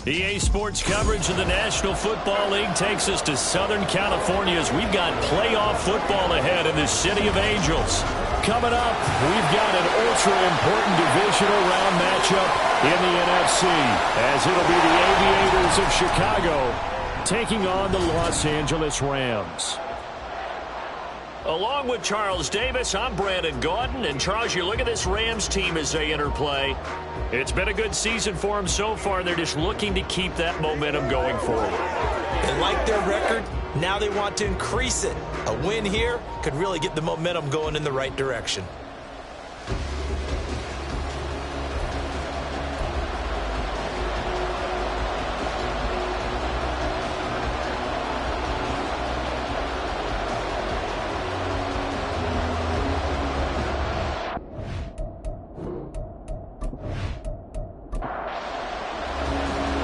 EA Sports coverage of the National Football League takes us to Southern California as we've got playoff football ahead in the City of Angels. Coming up, we've got an ultra-important divisional round matchup in the NFC, as it'll be the Aviators of Chicago taking on the Los Angeles Rams. Along with Charles Davis, I'm Brandon Gaudin. And Charles, you look at this Rams team as they interplay. It's been a good season for them so far. They're just looking to keep that momentum going forward. They like their record. Now they want to increase it. A win here could really get the momentum going in the right direction.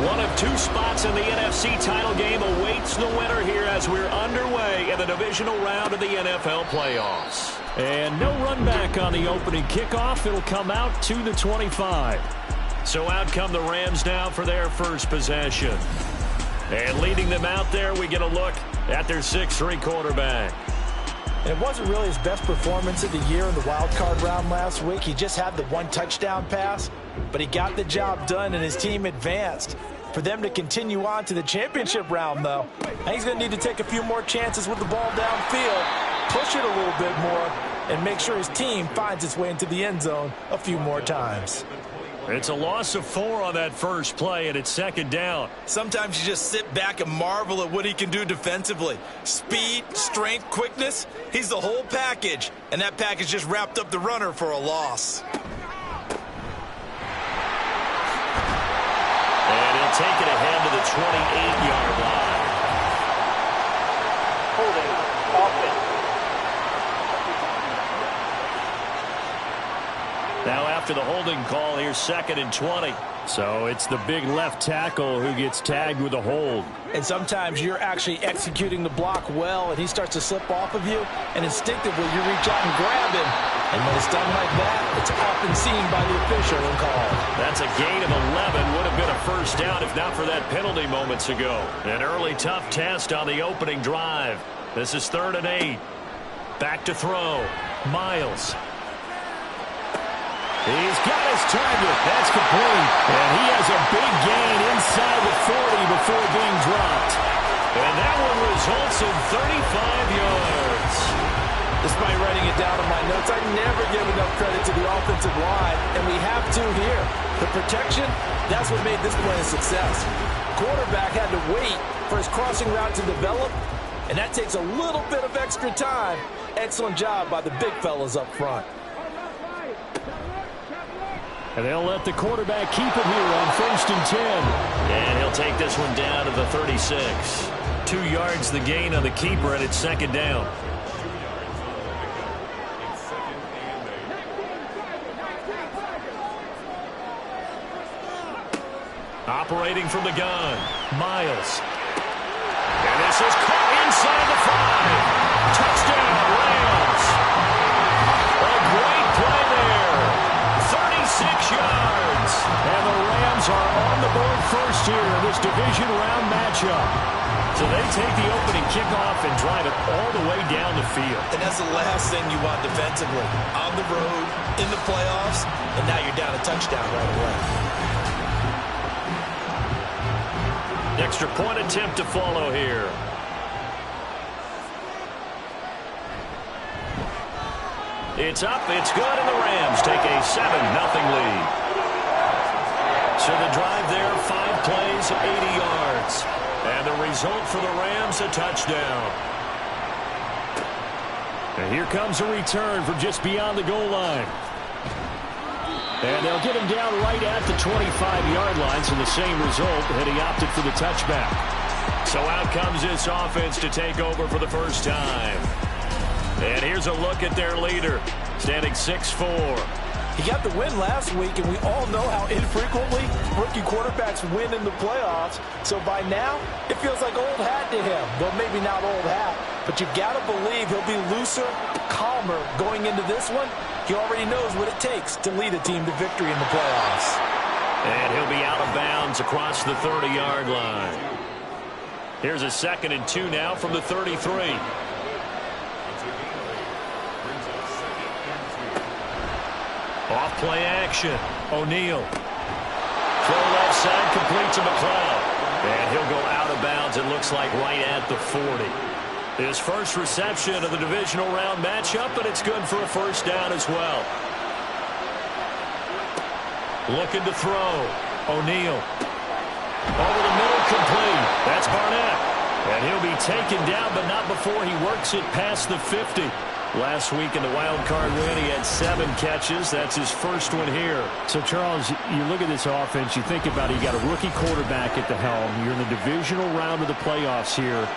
One of two spots in the NFC title game awaits the winner here as we're underway in the divisional round of the NFL playoffs. And no run back on the opening kickoff. It'll come out to the 25. So out come the Rams now for their first possession. And leading them out there, we get a look at their 6'3" quarterback. And it wasn't really his best performance of the year in the wild card round last week. He just had the one touchdown pass, but he got the job done and his team advanced. For them to continue on to the championship round, though, he's going to need to take a few more chances with the ball downfield, push it a little bit more, and make sure his team finds its way into the end zone a few more times. It's a loss of 4 on that first play, and it's second down. Sometimes you just sit back and marvel at what he can do defensively. Speed, strength, quickness, he's the whole package. And that package just wrapped up the runner for a loss. And he'll take it ahead to the 28-yard line. Holding, offense. Now after the holding call, here's 2nd and 20. So it's the big left tackle who gets tagged with a hold. And sometimes you're actually executing the block well, and he starts to slip off of you, and instinctively you reach out and grab him. And when it's done like that, it's often seen by the official and called. That's a gain of 11. Would have been a first down if not for that penalty moments ago. An early tough test on the opening drive. This is 3rd and 8. Back to throw. Miles. He's got his target. That's complete. And he has a big gain inside the 40 before being dropped. And that one results in 35 yards. Despite writing it down in my notes, I never give enough credit to the offensive line, and we have to here. The protection, that's what made this play a success. Quarterback had to wait for his crossing route to develop, and that takes a little bit of extra time. Excellent job by the big fellas up front. And they'll let the quarterback keep it here on 1st and 10. And he'll take this one down to the 36. 2 yards the gain on the keeper, and it's 2nd down. Operating from the gun, Miles. And this is caught inside the 5. Touchdown, Rams. A great play there. 36 yards. And the Rams are on the board first here in this division round matchup. So they take the opening kickoff and drive it all the way down the field. And that's the last thing you want defensively. On the road, in the playoffs, and now you're down a touchdown right away. Extra point attempt to follow here. It's up, it's good, and the Rams take a 7-0 lead. So the drive there, 5 plays, 80 yards. And the result for the Rams, a touchdown. And here comes a return from just beyond the goal line. And they'll get him down right at the 25-yard line, so the same result, and he opted for the touchback. So out comes this offense to take over for the first time. And here's a look at their leader, standing 6'4". He got the win last week, and we all know how infrequently rookie quarterbacks win in the playoffs. So by now, it feels like old hat to him. Well, maybe not old hat, but you got to believe he'll be looser, calmer going into this one. He already knows what it takes to lead a team to victory in the playoffs. And he'll be out of bounds across the 30-yard line. Here's a 2nd and 2 now from the 33. Off play action. O'Neal. Throw left side, complete to McLeod. And he'll go out of bounds, it looks like, right at the 40. His first reception of the divisional round matchup, but it's good for a first down as well. Looking to throw. O'Neal. Over the middle, complete. That's Barnett. And he'll be taken down, but not before he works it past the 50. Last week in the wild card win, he had 7 catches. That's his first one here. So, Charles, you look at this offense, you think about it, you got a rookie quarterback at the helm. You're in the divisional round of the playoffs here.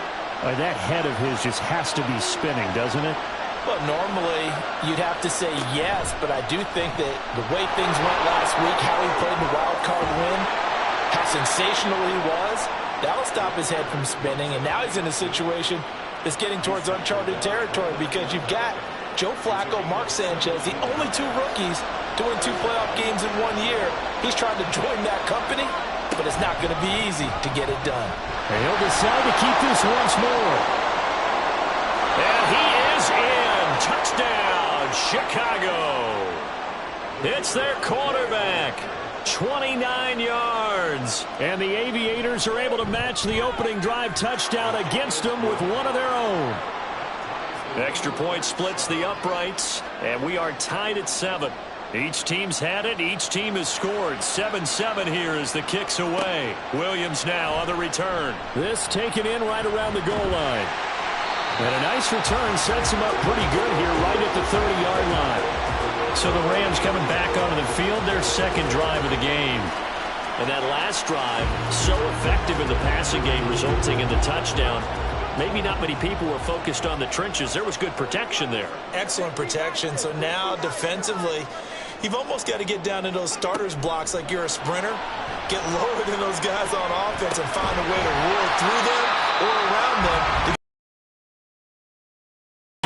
That head of his just has to be spinning, doesn't it? Well, normally you'd have to say yes, but I do think that the way things went last week, how he played the wild card win, how sensational he was, that'll stop his head from spinning. And now he's in a situation that's getting towards uncharted territory because you've got Joe Flacco, Mark Sanchez, the only 2 rookies doing 2 playoff games in 1 year. He's trying to join that company, but it's not going to be easy to get it done. And he'll decide to keep this once more. And he is in. Touchdown, Chicago. It's their quarterback. 29 yards. And the Aviators are able to match the opening drive touchdown against them with one of their own. Extra point splits the uprights, and we are tied at 7. Each team's had it. Each team has scored. 7-7 here as the kick's away. Williams now on the return. This taken in right around the goal line. And a nice return sets him up pretty good here right at the 30-yard line. So the Rams coming back onto the field, their 2nd drive of the game. And that last drive, so effective in the passing game, resulting in the touchdown. Maybe not many people were focused on the trenches. There was good protection there. Excellent protection. So now defensively, you've almost got to get down to those starters blocks like you're a sprinter. Get lower than those guys on offense and find a way to roar through them or around them.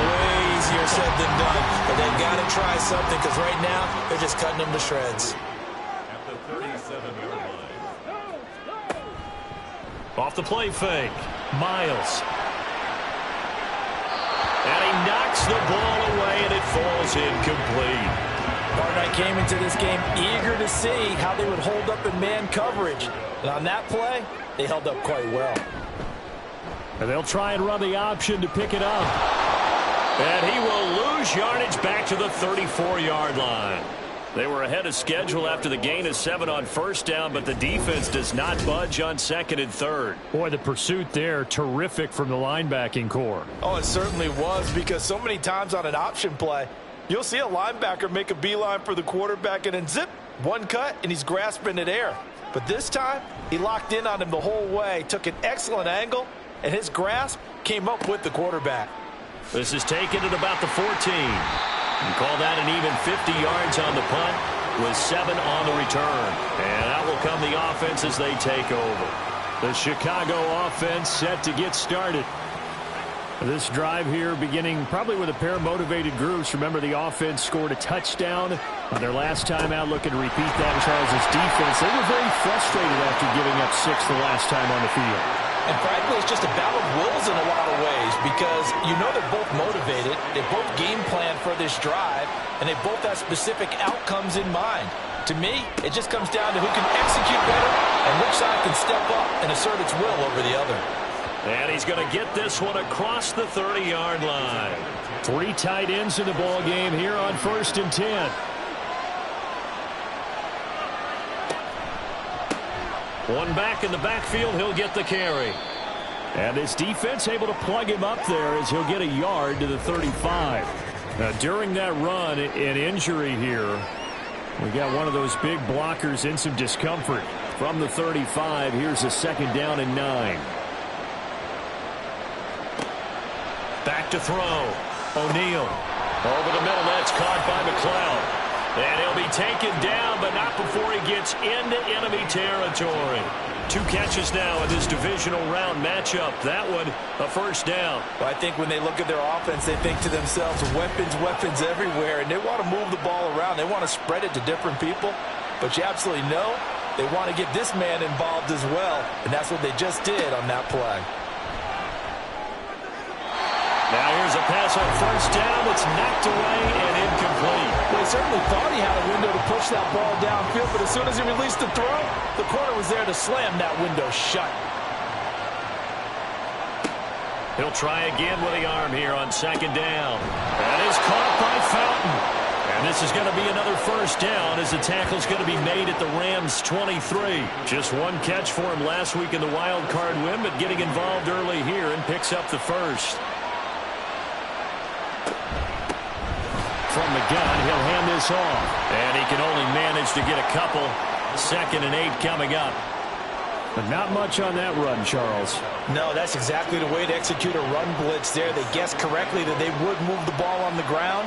Way easier said than done. But they've got to try something because right now they're just cutting them to shreds. At the 37-yard line. Off the play fake. Miles. And he knocks the ball away, and it falls incomplete. Barnett came into this game eager to see how they would hold up in man coverage. And on that play, they held up quite well. And they'll try and run the option to pick it up. And he will lose yardage back to the 34-yard line. They were ahead of schedule after the gain of 7 on first down, but the defense does not budge on 2nd and 3rd. Boy, the pursuit there, terrific from the linebacking core. Oh, it certainly was, because so many times on an option play, you'll see a linebacker make a beeline for the quarterback and then zip, one cut, and he's grasping at air. But this time, he locked in on him the whole way, took an excellent angle, and his grasp came up with the quarterback. This is taken at about the 14. You call that an even 50 yards on the punt with 7 on the return. And out will come the offense as they take over. The Chicago offense set to get started. This drive here beginning probably with a pair of motivated groups. Remember, the offense scored a touchdown on their last time out. Looking to repeat that. Charles' defense, they were very frustrated after giving up 6 the last time on the field. And frankly, it's just a battle of wills in a lot of ways because you know they're both motivated, they both game plan for this drive, and they both have specific outcomes in mind. To me, it just comes down to who can execute better and which side can step up and assert its will over the other. And he's going to get this one across the 30-yard line. 3 tight ends in the ball game here on 1st and 10. One back in the backfield, he'll get the carry. And his defense able to plug him up there as he'll get a yard to the 35. Now, during that run, an injury here. We got one of those big blockers in some discomfort. From the 35, here's a 2nd down and 9. Back to throw. O'Neal. Over the middle, that's caught by McLeod. And he'll be taken down, but not before he gets into enemy territory. 2 catches now in this divisional round matchup. That one, a first down. Well, I think when they look at their offense, they think to themselves, weapons, weapons everywhere, and they want to move the ball around. They want to spread it to different people. But you absolutely know they want to get this man involved as well, and that's what they just did on that play. Now here's a pass on first down that's knocked away and incomplete. Well, he certainly thought he had a window to push that ball downfield, but as soon as he released the throw, the corner was there to slam that window shut. He'll try again with the arm here on second down. That is caught by Fountain. And this is going to be another first down as the tackle's going to be made at the Rams' 23. Just one catch for him last week in the wild card win, but getting involved early here and picks up the first. From the gun, he'll hand this off. And he can only manage to get a couple. 2nd and 8 coming up. But not much on that run, Charles. No, that's exactly the way to execute a run blitz there. They guessed correctly that they would move the ball on the ground,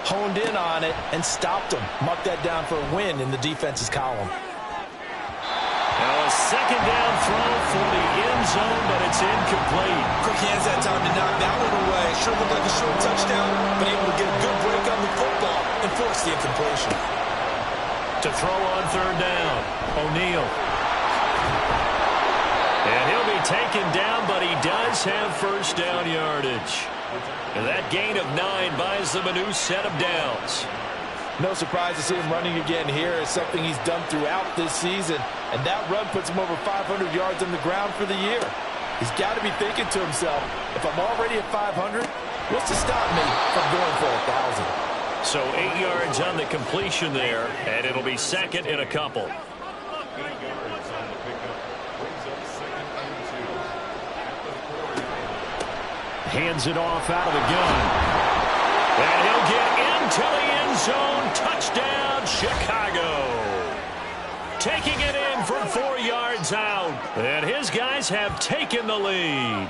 honed in on it, and stopped them. Marked that down for a win in the defense's column. Now a second down throw for the end zone, but it's incomplete. Quick hands that time to knock that one away. Sure looked like a short touchdown, but able to get a good break on the football and force the incompletion. To throw on third down, O'Neal. And he'll be taken down, but he does have first down yardage. And that gain of 9 buys them a new set of downs. No surprise to see him running again here. It's something he's done throughout this season. And that run puts him over 500 yards on the ground for the year. He's got to be thinking to himself, if I'm already at 500, what's to stop me from going for 1,000? So 8 yards on the completion there, and it'll be second and a couple. Hands it off out of the gun. And he'll get into the end zone. Touchdown, Chicago. Taking it in from 4 yards out. And his guys have taken the lead.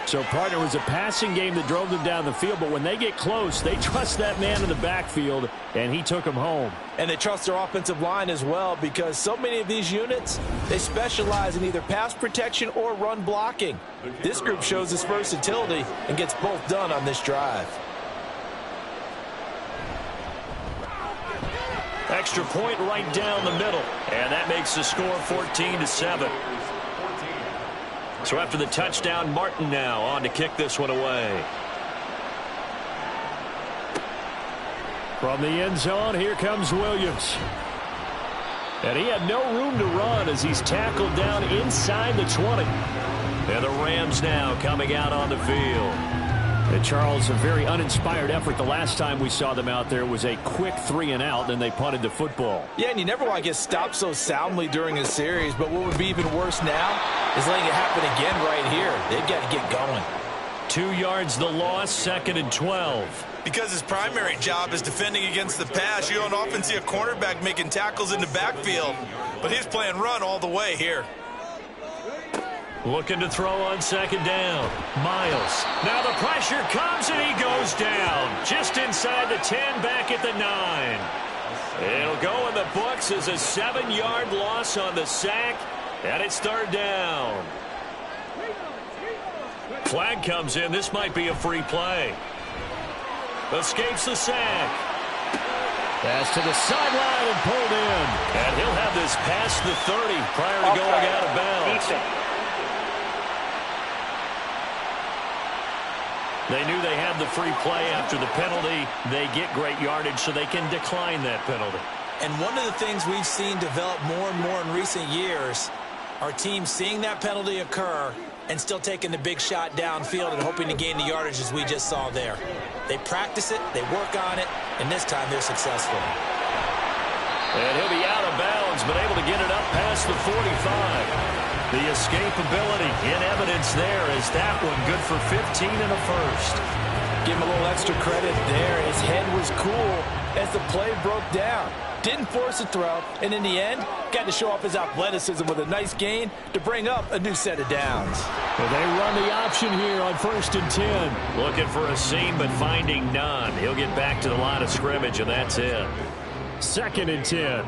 So, partner, it was a passing game that drove them down the field, but when they get close, they trust that man in the backfield, and he took them home. And they trust their offensive line as well, because so many of these units, they specialize in either pass protection or run blocking. This group shows its versatility and gets both done on this drive. Extra point right down the middle, and that makes the score 14-7. So after the touchdown, Martin now on to kick this one away. From the end zone, here comes Williams. And he had no room to run as he's tackled down inside the 20. And the Rams now coming out on the field. And Charles, a very uninspired effort. The last time we saw them out there was a quick 3-and-out, and they punted the football. Yeah, and you never want to get stopped so soundly during a series, but what would be even worse now is letting it happen again right here. They've got to get going. 2 yards the loss, 2nd and 12. Because his primary job is defending against the pass, you don't often see a cornerback making tackles in the backfield, but he's playing run all the way here. Looking to throw on second down. Miles. Now the pressure comes and he goes down. Just inside the 10, back at the 9. It'll go in the books as a 7-yard loss on the sack. And it's third down. Flag comes in. This might be a free play. Escapes the sack. Pass to the sideline and pulled in. And he'll have this past the 30 prior to going out of bounds. They knew they had the free play after the penalty. They get great yardage so they can decline that penalty. And one of the things we've seen develop more and more in recent years are teams seeing that penalty occur and still taking the big shot downfield and hoping to gain the yardage as we just saw there. They practice it, they work on it, and this time they're successful. And he'll be out of bounds, but able to get it up past the 45. The escapability in evidence there is that one good for 15 and a first. Give him a little extra credit there. His head was cool as the play broke down. Didn't force a throw, and in the end, got to show off his athleticism with a nice gain to bring up a new set of downs. Well, they run the option here on 1st and 10. Looking for a seam, but finding none. He'll get back to the line of scrimmage, and that's it. 2nd and 10.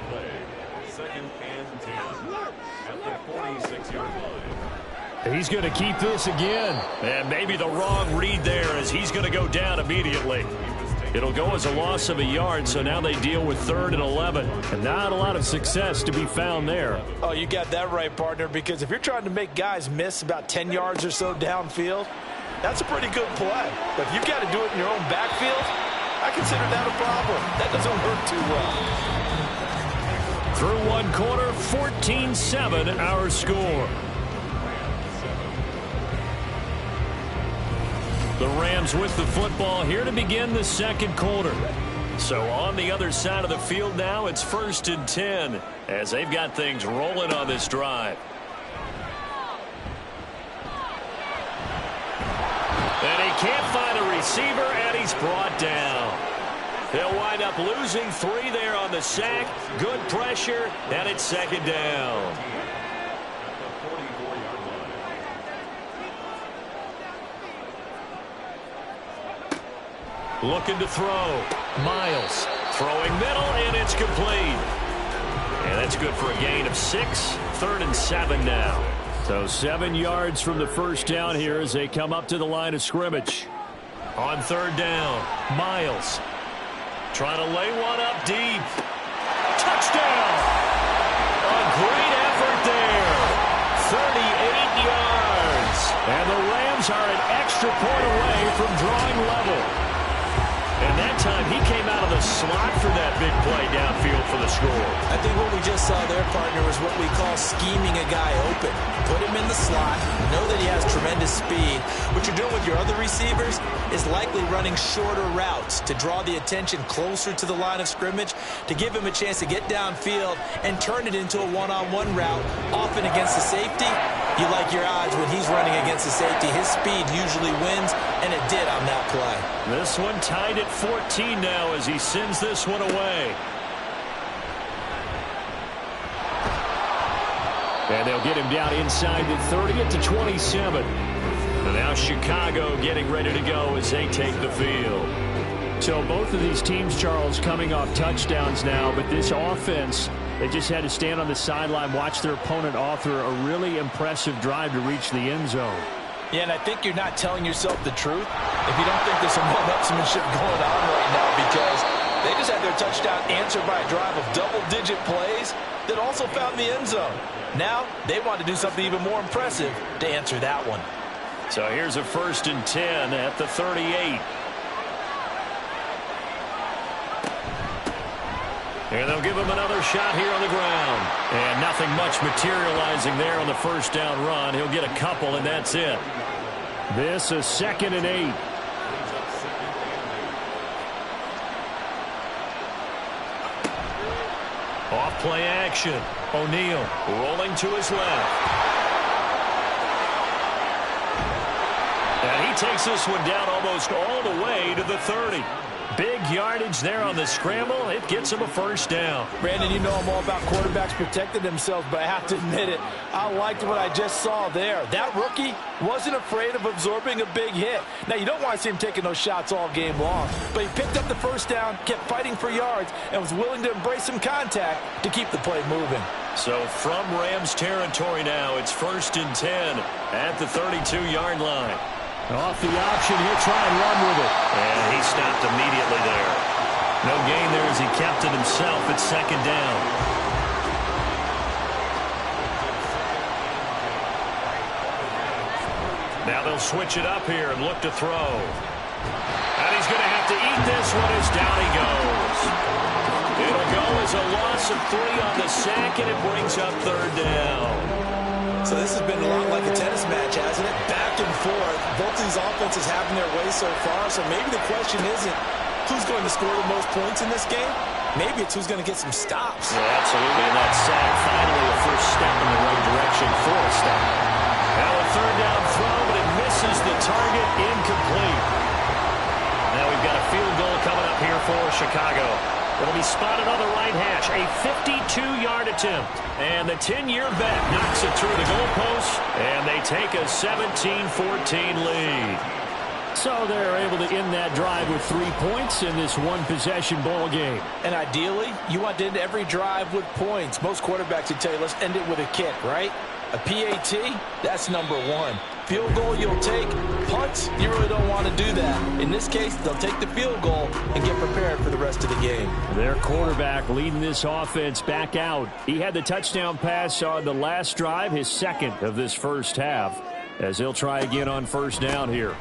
He's going to keep this again. And maybe the wrong read there as he's going to go down immediately. It'll go as a loss of a yard, so now they deal with 3rd and 11. And not a lot of success to be found there. Oh, you got that right, partner, because if you're trying to make guys miss about 10 yards or so downfield, that's a pretty good play. But if you've got to do it in your own backfield, I consider that a problem. That doesn't work too well. Through one quarter, 14-7 our score. The Rams with the football here to begin the second quarter. So on the other side of the field now, it's 1st and 10 as they've got things rolling on this drive. And he can't find a receiver, and he's brought down. They'll wind up losing 3 there on the sack. Good pressure, and it's 2nd down. Looking to throw. Miles throwing middle, and it's complete. And that's good for a gain of 6. 3rd and 7 now. So 7 yards from the first down here as they come up to the line of scrimmage. On 3rd down, Miles trying to lay one up deep. Touchdown! A great effort there. 38 yards. And the Rams are an extra point away from drawing level. And that time he came out of the slot for that big play downfield for the score. I think what we just saw there, partner, is what we call scheming a guy open. Put him in the slot, know that he has tremendous speed. What you're doing with your other receivers is likely running shorter routes to draw the attention closer to the line of scrimmage, to give him a chance to get downfield and turn it into a one-on-one route, often against the safety. You like your odds when he's running against the safety. His speed usually wins, and it did on that play. This one tied at 14 now as he sends this one away. And they'll get him down inside the 30 at the 27. And now Chicago getting ready to go as they take the field. So both of these teams, Charles, coming off touchdowns now, but this offense, they just had to stand on the sideline, watch their opponent author a really impressive drive to reach the end zone. Yeah, and I think you're not telling yourself the truth if you don't think there's some one-upsmanship going on right now, because they just had their touchdown answered by a drive of double-digit plays that also found the end zone. Now they want to do something even more impressive to answer that one. So here's a 1st and 10 at the 38. And they'll give him another shot here on the ground. And nothing much materializing there on the first down run. He'll get a couple, and that's it. This is 2nd and 8. Off play action. O'Neal rolling to his left. And he takes this one down almost all the way to the 30. Big yardage there on the scramble. It gets him a first down. Brandon, you know I'm all about quarterbacks protecting themselves, but I have to admit it, I liked what I just saw there. That rookie wasn't afraid of absorbing a big hit. Now, you don't want to see him taking those shots all game long, but he picked up the first down, kept fighting for yards, and was willing to embrace some contact to keep the play moving. So from Rams territory now, it's 1st and 10 at the 32-yard line. Off the option, he'll try and run with it. And he stopped immediately there. No gain there as he kept it himself at 2nd down. Now they'll switch it up here and look to throw. And he's going to have to eat this one as down he goes. It'll go as a loss of 3 on the sack, and it brings up 3rd down. So this has been a lot like a tennis match, hasn't it? Back and forth. Both of these offenses having their way so far. So maybe the question isn't who's going to score the most points in this game. Maybe it's who's going to get some stops. Yeah, absolutely. And that sack, finally a first step in the right direction for a stop. Now a 3rd down throw, but it misses the target. Incomplete. Now we've got a field goal coming up here for Chicago. It'll be spotted on the right hash. A 52-yard attempt. And the 10-year vet knocks it through the goalpost. And they take a 17-14 lead. So they're able to end that drive with 3 points in this one-possession ball game. And ideally, you want to end every drive with points. Most quarterbacks would tell you, let's end it with a kick, right? A PAT, that's number 1. Field goal you'll take. Punts, you really don't want to do that. In this case, they'll take the field goal and get prepared for the rest of the game. Their quarterback leading this offense back out. He had the touchdown pass on the last drive, his second of this first half, as he'll try again on first down here.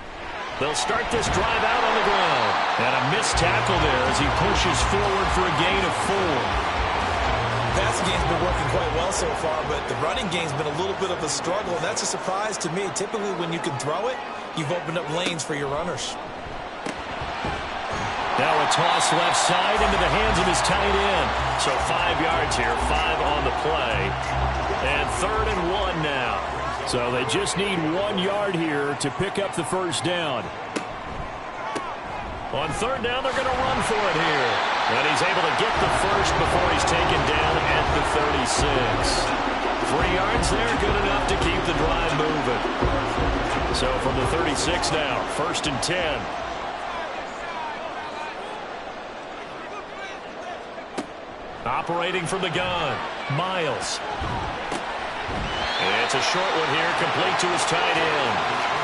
They'll start this drive out on the ground. And a missed tackle there as he pushes forward for a gain of 4. Passing game's been working quite well so far, but the running game's been a little bit of a struggle, and that's a surprise to me. Typically, when you can throw it, you've opened up lanes for your runners. Now a toss left side into the hands of his tight end. So 5 yards here, 5 on the play. And 3rd and 1 now. So they just need 1 yard here to pick up the first down. On 3rd down, they're going to run for it here. And he's able to get the first before he's taken down at the 36. 3 yards there, good enough to keep the drive moving. So from the 36 now, 1st and 10. Operating from the gun, Miles. It's a short one here, complete to his tight end.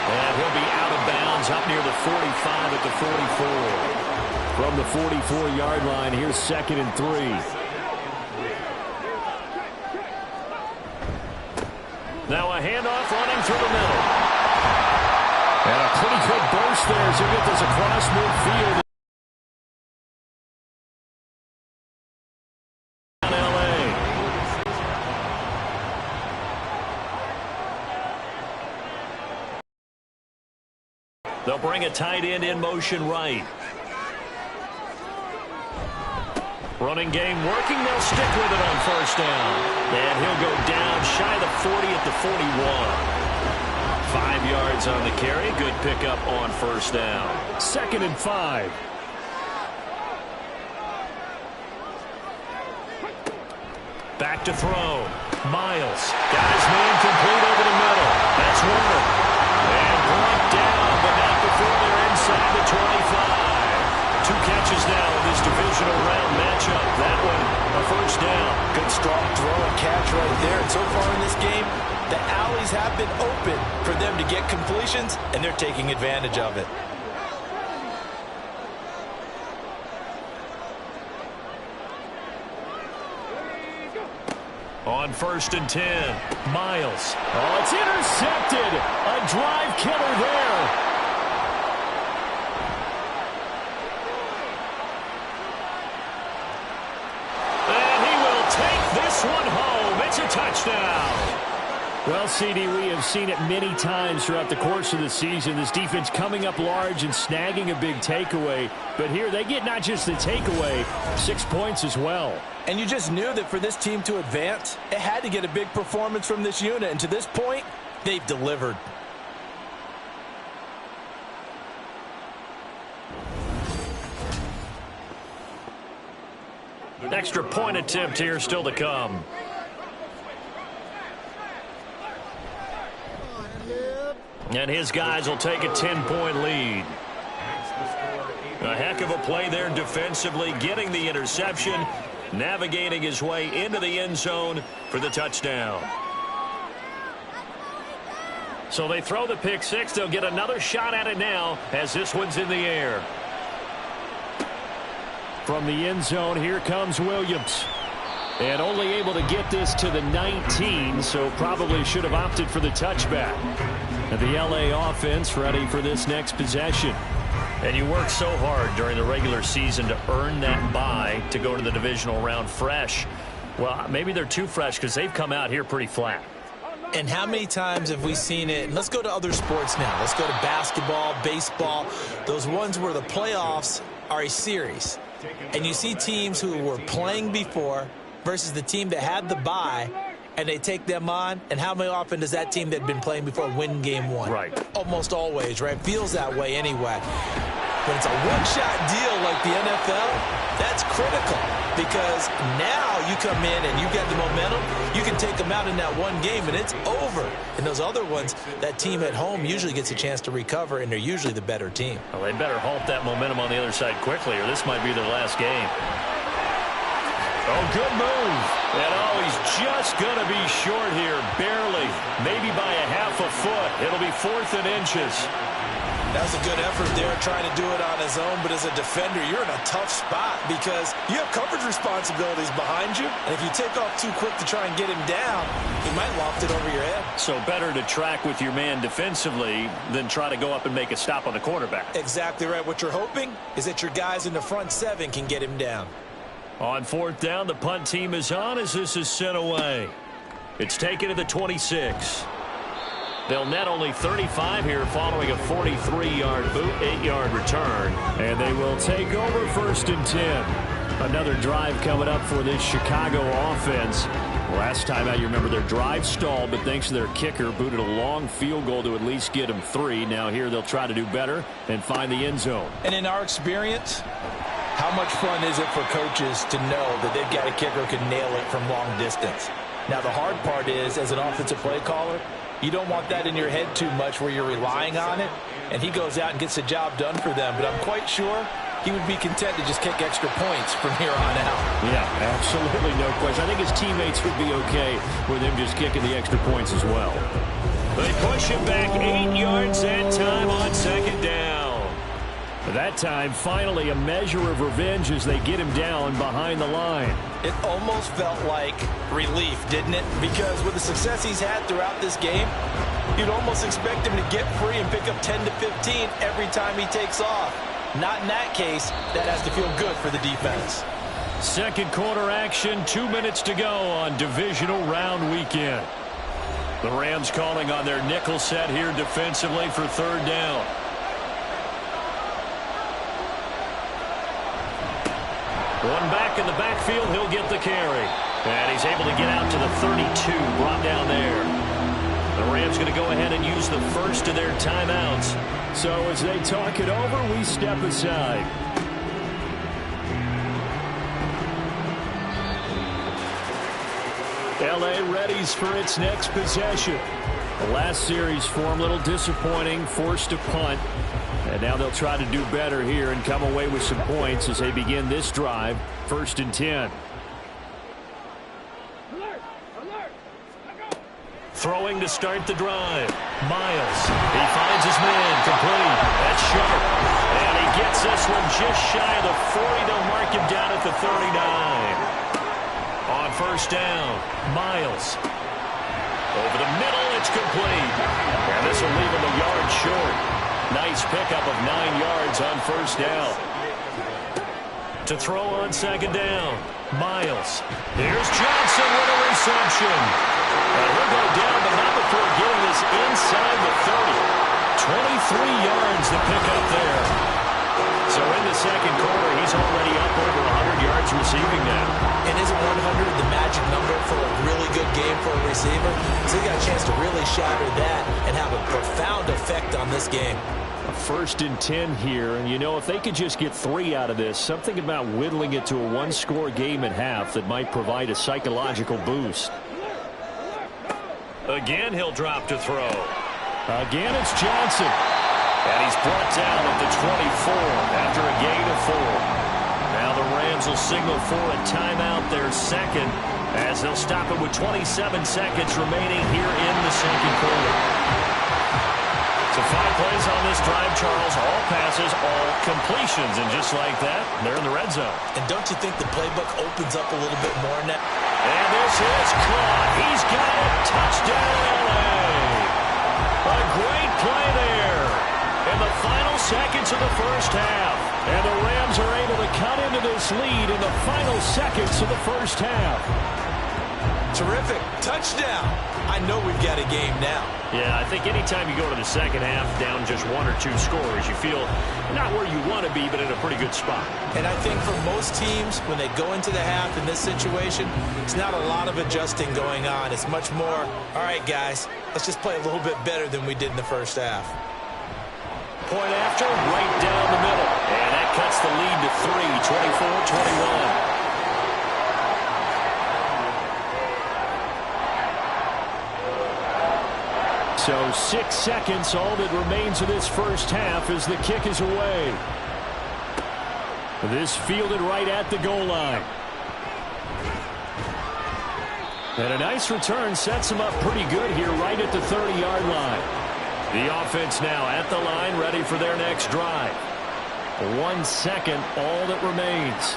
And he'll be out of bounds up near the 45 at the 44. From the 44-yard line, here's 2nd and 3. Now a handoff running through the middle. And a pretty good burst there as he gets this across midfield. They'll bring a tight end in motion right. Running game working. They'll stick with it on first down. And he'll go down shy of the 40 at the 41. 5 yards on the carry. Good pickup on first down. 2nd and 5. Back to throw. Miles. Got his man complete over the middle. That's Warner. And brought down, but not before they're inside the 25. 2 catches now in this divisional round matchup. That one, a first down. Good strong throw and catch right there. And so far in this game, the alleys have been open for them to get completions, and they're taking advantage of it. On 1st and 10, Miles. Oh, it's intercepted. A drive killer there. And he will take this one home. It's a touchdown. Well, CD, we have seen it many times throughout the course of the season. This defense coming up large and snagging a big takeaway. But here they get not just the takeaway, 6 points as well. And you just knew that for this team to advance, it had to get a big performance from this unit. And to this point, they've delivered. Extra point attempt here still to come. And his guys will take a 10-point lead. A heck of a play there defensively, getting the interception, navigating his way into the end zone for the touchdown. So they throw the pick six. They'll get another shot at it now as this one's in the air. From the end zone, here comes Williams. And only able to get this to the 19, so probably should have opted for the touchback. And the LA offense ready for this next possession. And you work so hard during the regular season to earn that bye to go to the divisional round fresh. Well, maybe they're too fresh because they've come out here pretty flat. And how many times have we seen it? And let's go to other sports now. Let's go to basketball, baseball, those ones where the playoffs are a series. And you see teams who were playing before versus the team that had the bye, and they take them on, and how many often does that team that had been playing before win game one? Right. Almost always, right? Feels that way anyway. When it's a one-shot deal like the NFL, that's critical because now you come in and you get the momentum, you can take them out in that one game, and it's over. And those other ones, that team at home usually gets a chance to recover, and they're usually the better team. Well, they better halt that momentum on the other side quickly, or this might be their last game. Oh, good move. And oh, he's just going to be short here, barely, maybe by a half a foot. It'll be 4th and inches. That was a good effort there, trying to do it on his own, but as a defender, you're in a tough spot because you have coverage responsibilities behind you, and if you take off too quick to try and get him down, he might loft it over your head. So better to track with your man defensively than try to go up and make a stop on the quarterback. Exactly right. What you're hoping is that your guys in the front 7 can get him down. On 4th down, the punt team is on as this is sent away. It's taken to the 26. They'll net only 35 here following a 43-yard boot, 8-yard return. And they will take over 1st and 10. Another drive coming up for this Chicago offense. Last time out, you remember their drive stalled, but thanks to their kicker, booted a long field goal to at least get them 3. Now here they'll try to do better and find the end zone. And in our experience, how much fun is it for coaches to know that they've got a kicker who can nail it from long distance? Now the hard part is, as an offensive play caller, you don't want that in your head too much where you're relying on it, and he goes out and gets the job done for them. But I'm quite sure he would be content to just kick extra points from here on out. Yeah, absolutely no question. I think his teammates would be okay with him just kicking the extra points as well. They push him back 8 yards that time on 2nd down. That time, finally, a measure of revenge as they get him down behind the line. It almost felt like relief, didn't it? Because with the success he's had throughout this game, you'd almost expect him to get free and pick up 10 to 15 every time he takes off. Not in that case. That has to feel good for the defense. 2nd quarter action, 2 minutes to go on divisional round weekend. The Rams calling on their nickel set here defensively for 3rd down. One back in the backfield, he'll get the carry. And he's able to get out to the 32, brought down there. The Rams going to go ahead and use the first of their timeouts. So as they talk it over, we step aside. L.A. readies for its next possession. The last series for him, a little disappointing, forced a punt. And now they'll try to do better here and come away with some points as they begin this drive. 1st and 10. Throwing to start the drive. Miles. He finds his man. Complete. That's sharp. And he gets this one just shy of the 40. They'll mark him down at the 39. On 1st down, Miles. Over the middle, it's complete. And this will leave him a yard short. Nice pickup of 9 yards on 1st down. To throw on 2nd down, Miles. Here's Johnson with a reception. And he'll go down, but not before getting this inside the 30. 23 yards to pick up there. So in the 2nd quarter, he's already up over 100 yards receiving now. And isn't 100 the magic number for a really good game for a receiver? So he got a chance to really shatter that and have a profound effect on this game. A 1st and 10 here, and you know, if they could just get 3 out of this, something about whittling it to a 1-score game at half that might provide a psychological boost. Again, he'll drop to throw. Again, it's Johnson. And he's brought down at the 24 after a gain of 4. Now the Rams will signal for a timeout, their 2nd, as they'll stop it with 27 seconds remaining here in the 2nd quarter. So 5 plays on this drive, Charles. All passes, all completions. And just like that, they're in the red zone. And don't you think the playbook opens up a little bit more now? And this is caught. He's got it. Touchdown, LA. A great play there in the final seconds of the 1st half. And the Rams are able to cut into this lead in the final seconds of the 1st half. Terrific. Touchdown. I know we've got a game now. Yeah, I think anytime you go to the 2nd half down just 1 or 2 scores, you feel not where you want to be, but in a pretty good spot. And I think for most teams, when they go into the half in this situation, it's not a lot of adjusting going on. It's much more, all right, guys, let's just play a little bit better than we did in the 1st half. Point after, right down the middle. And that cuts the lead to 3, 24-21. So 6 seconds, all that remains of this 1st half as the kick is away. This fielded right at the goal line. And a nice return sets him up pretty good here right at the 30-yard line. The offense now at the line, ready for their next drive. 1 second, all that remains.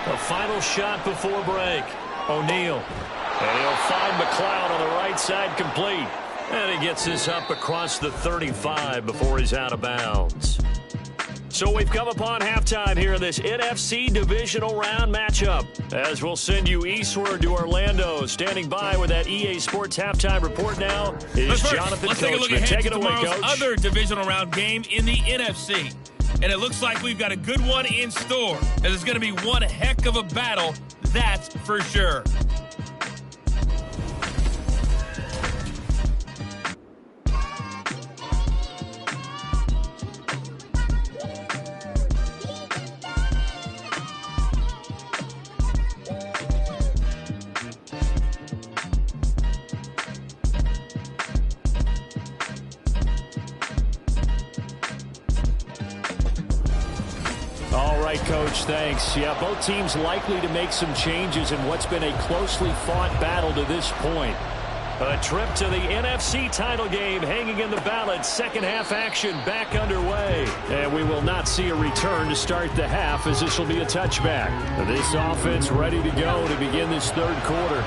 The final shot before break. O'Neal. And he'll find McLeod on the right side, complete. And he gets this up across the 35 before he's out of bounds. So we've come upon halftime here in this NFC divisional round matchup. As we'll send you eastward to Orlando. Standing by with that EA Sports halftime report now is Jonathan Coachman. Let's take a look ahead to tomorrow's Coach. other divisional round game in the NFC. And it looks like we've got a good one in store. And it's going to be one heck of a battle, that's for sure. Coach, thanks. Yeah, both teams likely to make some changes in what's been a closely fought battle to this point. A trip to the NFC title game hanging in the balance. Second half action back underway. And we will not see a return to start the half, as this will be a touchback. This offense ready to go to begin this third quarter.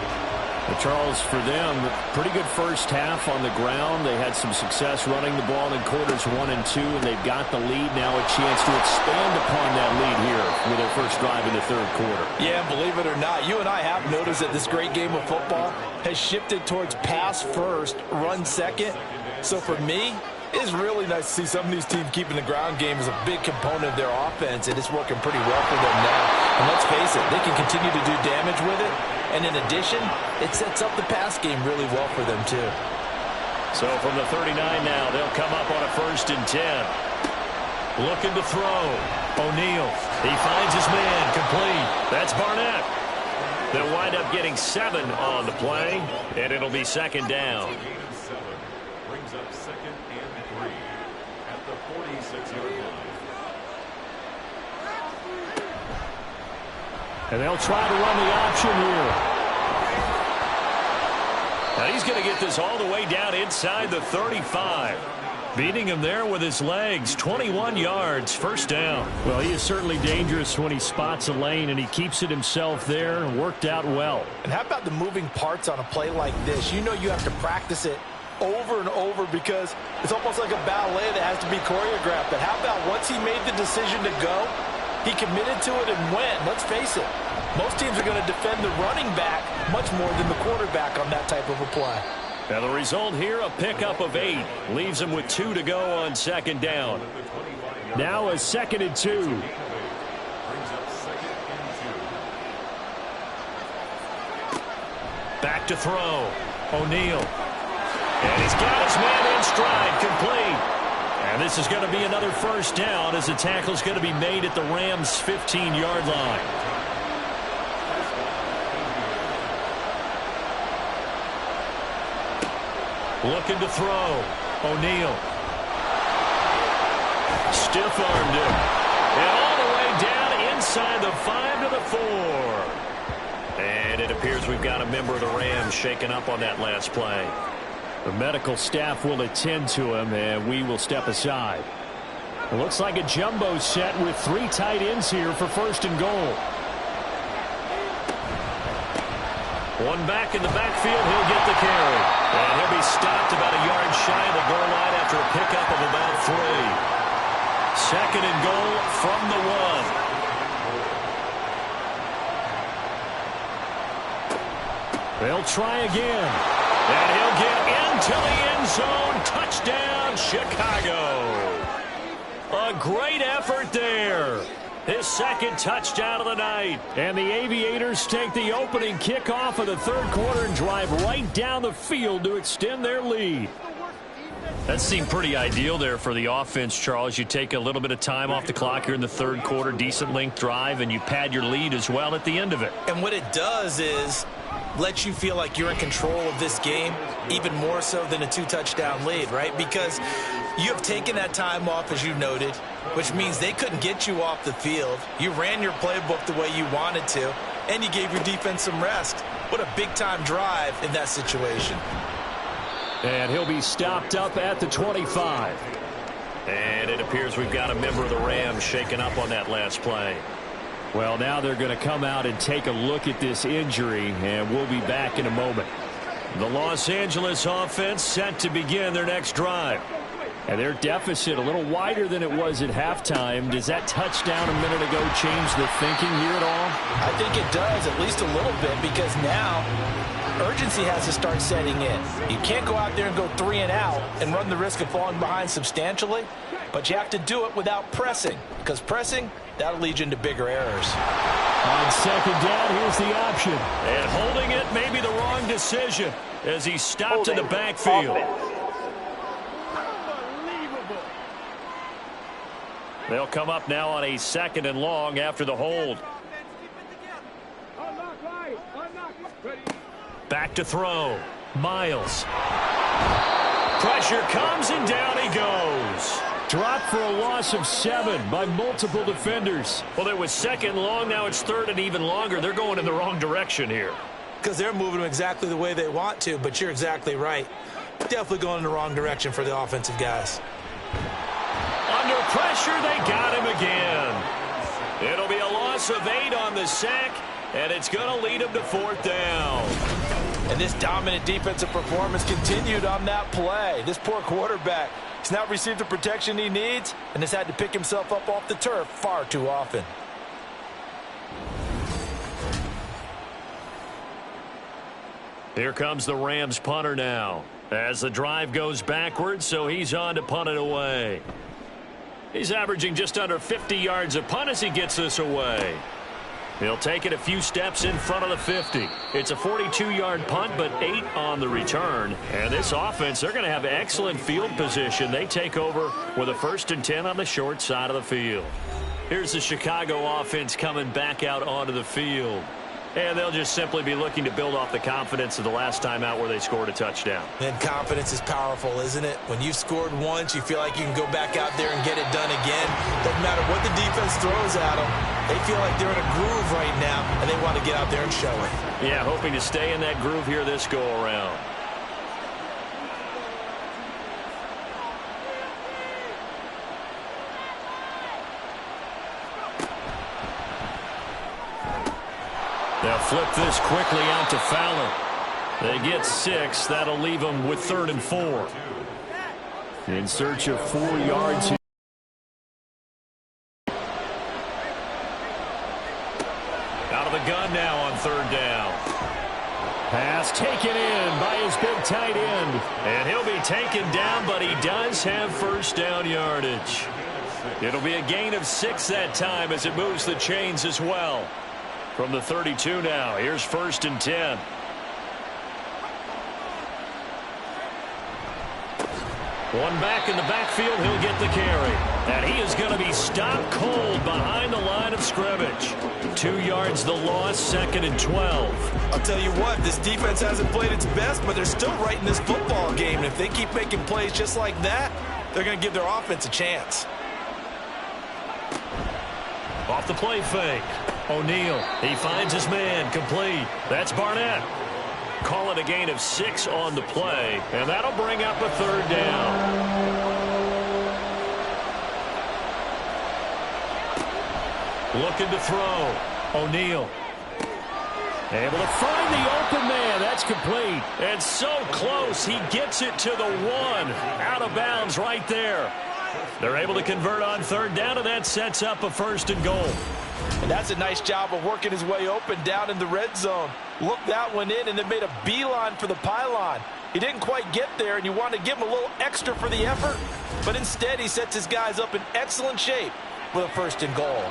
Charles, for them, pretty good first half on the ground. They had some success running the ball in quarters 1 and 2, and they've got the lead now, a chance to expand upon that lead here with their first drive in the third quarter. Yeah, believe it or not, you and I have noticed that this great game of football has shifted towards pass first, run second. So for me, it's really nice to see some of these teams keeping the ground game as a big component of their offense, and it's working pretty well for them now. And let's face it, they can continue to do damage with it. And in addition, it sets up the pass game really well for them, too. So from the 39 now, they'll come up on a 1st and 10. Looking to throw. O'Neal. He finds his man. Complete. That's Barnett. They'll wind up getting 7 on the play, and it'll be second down. Brings up 2nd and 3 at the 46-yard line. And they'll try to run the option here. Now he's going to get this all the way down inside the 35. Beating him there with his legs. 21 yards, first down. Well, he is certainly dangerous when he spots a lane, and he keeps it himself there and worked out well. And how about the moving parts on a play like this? You know you have to practice it over and over because it's almost like a ballet that has to be choreographed. But how about once he made the decision to go, he committed to it and went. Let's face it, most teams are going to defend the running back much more than the quarterback on that type of a play. Now the result here, a pickup of 8. Leaves him with 2 to go on second down. Now a 2nd and 2. Back to throw. O'Neal. And he's got his man in stride, complete. And this is going to be another first down as the tackle is going to be made at the Rams' 15-yard line. Looking to throw. O'Neal. Stiff-armed him. And all the way down inside the 5 to the 4. And it appears we've got a member of the Rams shaken up on that last play. The medical staff will attend to him, and we will step aside. It looks like a jumbo set with 3 tight ends here for 1st and goal. One back in the backfield, he'll get the carry. And he'll be stopped about a yard shy of the goal line after a pickup of about 3. 2nd and goal from the 1. They'll try again. And he'll get into the end zone. Touchdown, Chicago. A great effort there. His 2nd touchdown of the night. And the Aviators take the opening kickoff of the third quarter and drive right down the field to extend their lead. That seemed pretty ideal there for the offense, Charles. You take a little bit of time off the clock here in the third quarter, decent length drive, and you pad your lead as well at the end of it. And what it does is let you feel like you're in control of this game, even more so than a 2-touchdown lead, right? Because you have taken that time off, as you noted, which means they couldn't get you off the field. You ran your playbook the way you wanted to, and you gave your defense some rest. What a big-time drive in that situation. And he'll be stopped up at the 25. And it appears we've got a member of the Rams shaken up on that last play. Well, now they're going to come out and take a look at this injury, and we'll be back in a moment. The Los Angeles offense set to begin their next drive. And their deficit a little wider than it was at halftime. Does that touchdown a minute ago change the thinking here at all? I think it does, at least a little bit, because now urgency has to start setting in. You can't go out there and go 3 and out and run the risk of falling behind substantially, but you have to do it without pressing, because pressing, that'll lead you into bigger errors. On second down, here's the option. And holding it may be the wrong decision as he stopped in the backfield. They'll come up now on a 2nd and long after the hold. Back to throw. Miles. Pressure comes and down he goes. Dropped for a loss of 7 by multiple defenders. Well, it was 2nd long. Now it's 3rd and even longer. They're going in the wrong direction here. Because they're moving them exactly the way they want to, but you're exactly right. Definitely going in the wrong direction for the offensive guys. Under pressure, they got him again. It'll be a loss of 8 on the sack, and it's going to lead him to 4th down. And this dominant defensive performance continued on that play. This poor quarterback has not received the protection he needs and has had to pick himself up off the turf far too often. Here comes the Rams punter now as the drive goes backwards, so he's on to punt it away. He's averaging just under 50 yards a punt as he gets this away. He'll take it a few steps in front of the 50. It's a 42-yard punt, but 8 on the return. And this offense, they're going to have excellent field position. They take over with a 1st and 10 on the short side of the field. Here's the Chicago offense coming back out onto the field. And they'll just simply be looking to build off the confidence of the last time out where they scored a touchdown. And confidence is powerful, isn't it? When you've scored once, you feel like you can go back out there and get it done again. Doesn't matter what the defense throws at them. They feel like they're in a groove right now, and they want to get out there and show it. Yeah, hoping to stay in that groove here this go-around. They'll flip this quickly out to Fowler. They get 6. That'll leave them with 3rd and 4. In search of 4 yards here. Out of the gun now on 3rd down. Pass taken in by his big tight end. And he'll be taken down, but he does have 1st down yardage. It'll be a gain of 6 that time as it moves the chains as well. From the 32 now, here's 1st and 10. One back in the backfield, he'll get the carry. And he is going to be stopped cold behind the line of scrimmage. 2 yards the loss, 2nd and 12. I'll tell you what, this defense hasn't played its best, but they're still right in this football game. And if they keep making plays just like that, they're going to give their offense a chance. Off the play fake. O'Neal, he finds his man, complete. That's Barnett. Call it a gain of 6 on the play, and that'll bring up a 3rd down. Looking to throw. O'Neal. Able to find the open man. That's complete. And so close, he gets it to the 1. Out of bounds right there. They're able to convert on 3rd down, and that sets up a 1st and goal. And that's a nice job of working his way open down in the red zone. Looked that one in and then made a beeline for the pylon. He didn't quite get there, and you want to give him a little extra for the effort. But instead, he sets his guys up in excellent shape with a 1st and goal.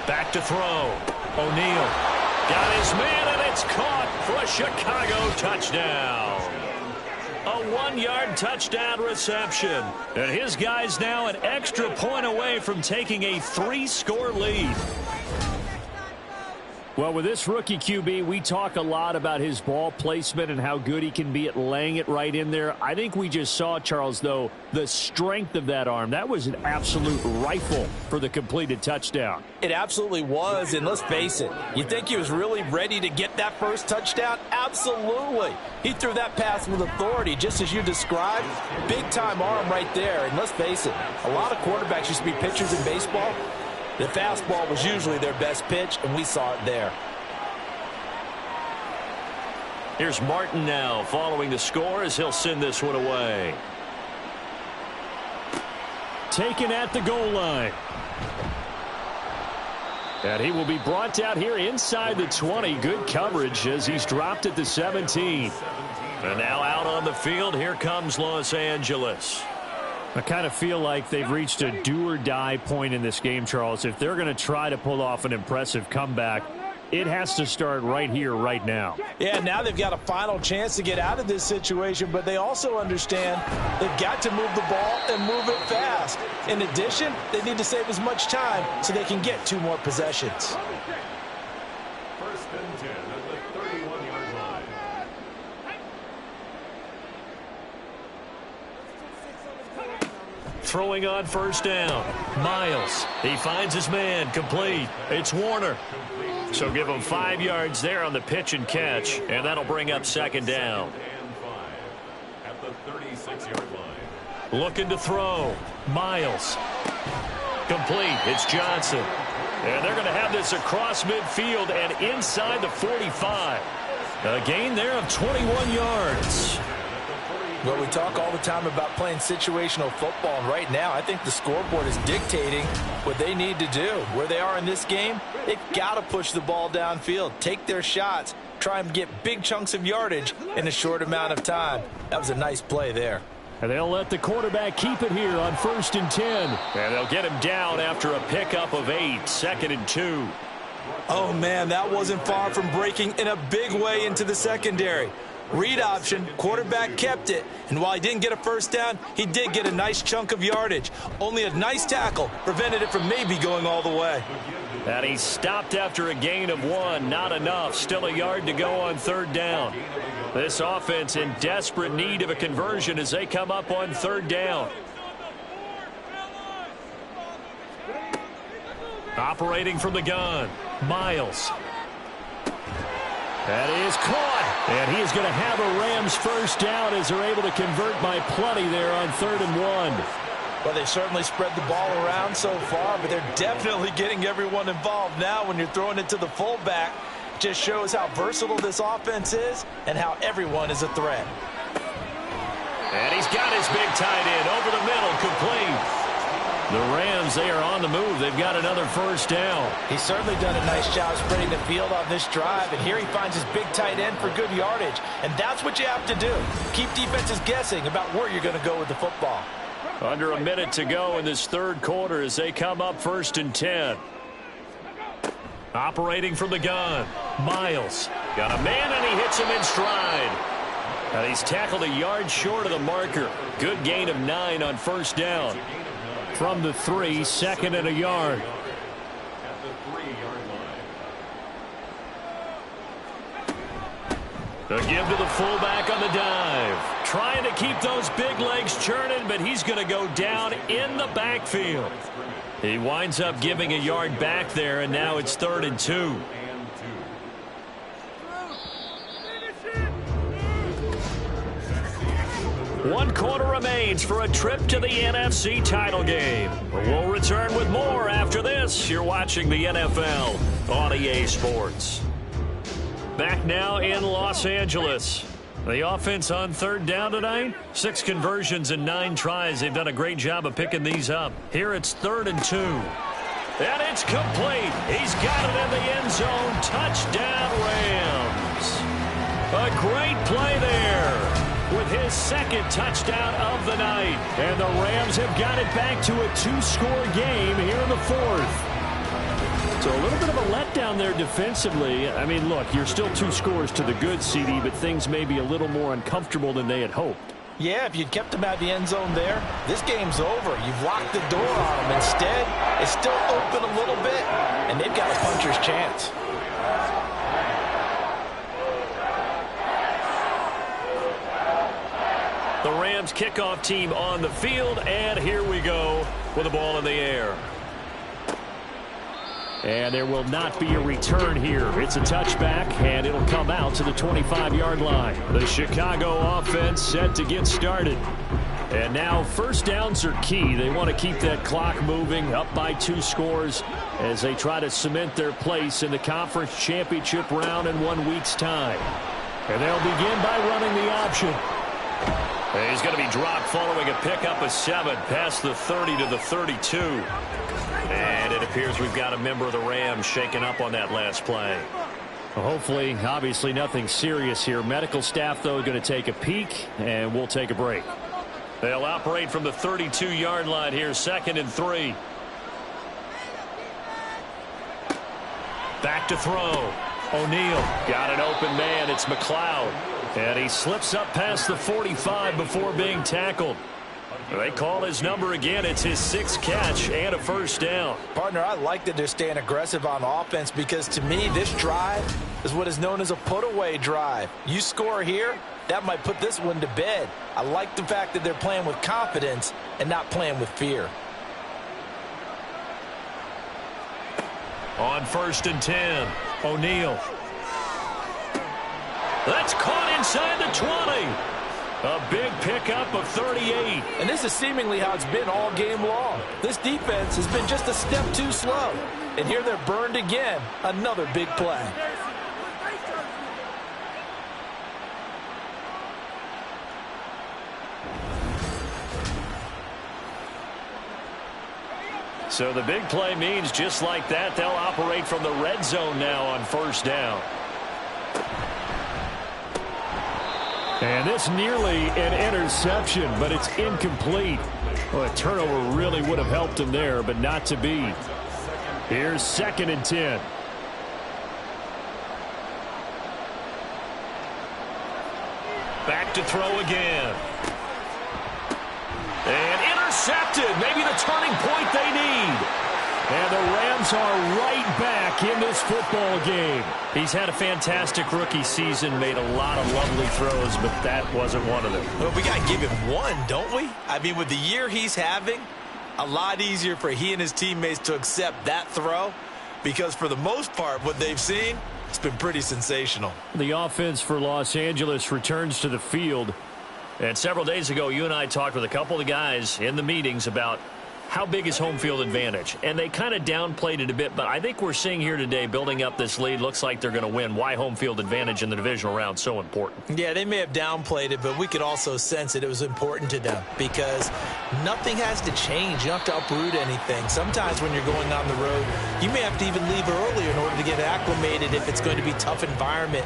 Back to throw. O'Neal got his man, and it's caught for a Chicago touchdown. A 1-yard touchdown reception. And his guys now an extra point away from taking a 3-score lead. Well, with this rookie QB, we talk a lot about his ball placement and how good he can be at laying it right in there. I think we just saw, Charles, though, the strength of that arm. That was an absolute rifle for the completed touchdown. It absolutely was, and let's face it, you think he was really ready to get that first touchdown? Absolutely. He threw that pass with authority, just as you described. Big-time arm right there, and let's face it, a lot of quarterbacks used to be pitchers in baseball. The fastball was usually their best pitch, and we saw it there. Here's Martin now following the score as he'll send this one away. Taken at the goal line. And he will be brought down here inside the 20. Good coverage as he's dropped at the 17. And now out on the field, here comes Los Angeles. I kind of feel like they've reached a do-or-die point in this game, Charles. If they're going to try to pull off an impressive comeback, it has to start right here, right now. Yeah, now they've got a final chance to get out of this situation, but they also understand they've got to move the ball and move it fast. In addition, they need to save as much time so they can get 2 more possessions. First and 10 at the 31-yard line. Throwing on first down. Miles. He finds his man. Complete. It's Warner. So give him 5 yards there on the pitch and catch, and that'll bring up second down. At the 36-yard line. Looking to throw. Miles. Complete. It's Johnson. And they're going to have this across midfield and inside the 45. A gain there of 21 yards. Well, we talk all the time about playing situational football, and right now I think the scoreboard is dictating what they need to do. Where they are in this game, they've got to push the ball downfield, take their shots, try and get big chunks of yardage in a short amount of time. That was a nice play there. And they'll let the quarterback keep it here on 1st and 10. And they'll get him down after a pickup of 8, 2nd and 2. Oh, man, that wasn't far from breaking in a big way into the secondary. Read option, quarterback kept it, and while he didn't get a first down, he did get a nice chunk of yardage. Only a nice tackle prevented it from maybe going all the way. And he stopped after a gain of 1. Not enough. Still a yard to go on 3rd down. This offense in desperate need of a conversion as they come up on 3rd down. Operating from the gun, Miles. That is caught. And he is going to have a Rams first down as they're able to convert by plenty there on 3rd and 1. Well, they certainly spread the ball around so far, but they're definitely getting everyone involved now when you're throwing it to the fullback. Just shows how versatile this offense is and how everyone is a threat. And he's got his big tight end over the middle, complete. The Rams, they are on the move. They've got another first down. He's certainly done a nice job spreading the field on this drive, and here he finds his big tight end for good yardage. And that's what you have to do. Keep defenses guessing about where you're going to go with the football. Under a minute to go in this 3rd quarter as they come up 1st and 10. Operating from the gun, Miles. Got a man, and he hits him in stride. And he's tackled a yard short of the marker. Good gain of 9 on 1st down. From the 3, 2nd and a yard. At the 3-yard line. The give to the fullback on the dive. Trying to keep those big legs churning, but he's going to go down in the backfield. He winds up giving a yard back there, and now it's 3rd and 2. 1 quarter remains for a trip to the NFC title game. We'll return with more after this. You're watching the NFL on EA Sports. Back now in Los Angeles. The offense on 3rd down tonight. 6 conversions and 9 tries. They've done a great job of picking these up. Here it's 3rd and 2. And it's complete. He's got it in the end zone. Touchdown, Rams. A great play there with his 2nd touchdown of the night. And the Rams have got it back to a 2-score game here in the 4th. So a little bit of a letdown there defensively. I mean, look, you're still 2 scores to the good, CD, but things may be a little more uncomfortable than they had hoped. Yeah, if you'd kept them out of the end zone there, this game's over. You've locked the door on them. Instead, it's still open a little bit, and they've got a puncher's chance. Rams kickoff team on the field, and here we go with the ball in the air. And there will not be a return here. It's a touchback, and it'll come out to the 25-yard line. The Chicago offense set to get started. And now first downs are key. They want to keep that clock moving, up by 2 scores as they try to cement their place in the conference championship round in 1 week's time. And they'll begin by running the option. And he's going to be dropped following a pickup of 7 past the 30 to the 32. And it appears we've got a member of the Rams shaken up on that last play. Well, hopefully, obviously nothing serious here. Medical staff, though, going to take a peek, and we'll take a break. They'll operate from the 32-yard line here, 2nd and 3. Back to throw. O'Neal got an open man. It's McLeod. And he slips up past the 45 before being tackled. They call his number again. It's his 6th catch and a first down. Partner, I like that they're staying aggressive on offense because to me, this drive is what is known as a put-away drive. You score here, that might put this one to bed. I like the fact that they're playing with confidence and not playing with fear. On 1st and 10, O'Neal. That's caught inside the 20. A big pickup of 38. And this is seemingly how it's been all game long. This defense has been just a step too slow. And here they're burned again. Another big play. So the big play means just like that, they'll operate from the red zone now on 1st down. And this nearly an interception, but it's incomplete. Well, a turnover really would have helped him there, but not to be. Here's 2nd and 10. Back to throw again. And intercepted. Maybe the turning point they need. And the Rams are right back in this football game. He's had a fantastic rookie season, made a lot of lovely throws, but that wasn't one of them. Well, we got to give him one, don't we? I mean, with the year he's having, a lot easier for he and his teammates to accept that throw because for the most part, what they've seen, it's been pretty sensational. The offense for Los Angeles returns to the field. And several days ago, you and I talked with a couple of guys in the meetings about how big is home field advantage? And they kind of downplayed it a bit, but I think we're seeing here today, building up this lead, looks like they're going to win. Why home field advantage in the divisional round so important? Yeah, they may have downplayed it, but we could also sense it was important to them because nothing has to change. You don't have to uproot anything. Sometimes when you're going on the road, you may have to even leave early in order to get acclimated if it's going to be a tough environment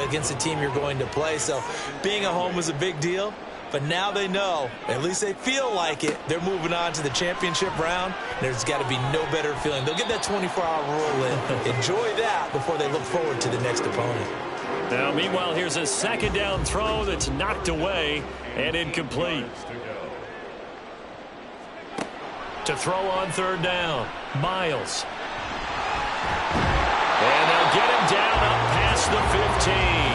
against the team you're going to play. So being at home was a big deal. But now they know, at least they feel like it, they're moving on to the championship round. There's got to be no better feeling. They'll get that 24-hour rule in. Enjoy that before they look forward to the next opponent. Now, meanwhile, here's a 2nd down throw that's knocked away and incomplete. To throw on 3rd down, Miles. And they'll get him down up past the 15.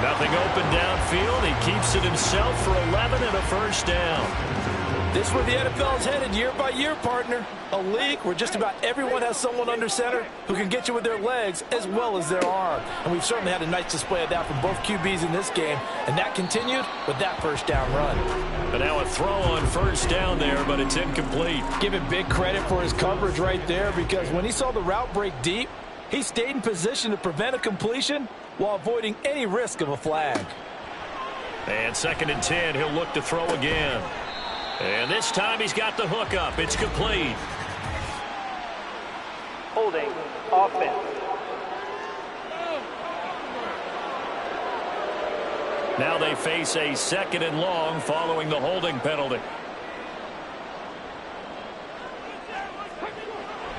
Nothing open downfield. He keeps it himself for 11 and a first down. This is where the NFL is headed year by year, partner. A league where just about everyone has someone under center who can get you with their legs as well as their arm. And we've certainly had a nice display of that from both QBs in this game. And that continued with that first down run. But now a throw on 1st down there, but it's incomplete. Give him big credit for his coverage right there because when he saw the route break deep, he stayed in position to prevent a completion while avoiding any risk of a flag. And 2nd and 10, he'll look to throw again. And this time he's got the hook up. It's complete. Holding offense. Now they face a 2nd and long following the holding penalty.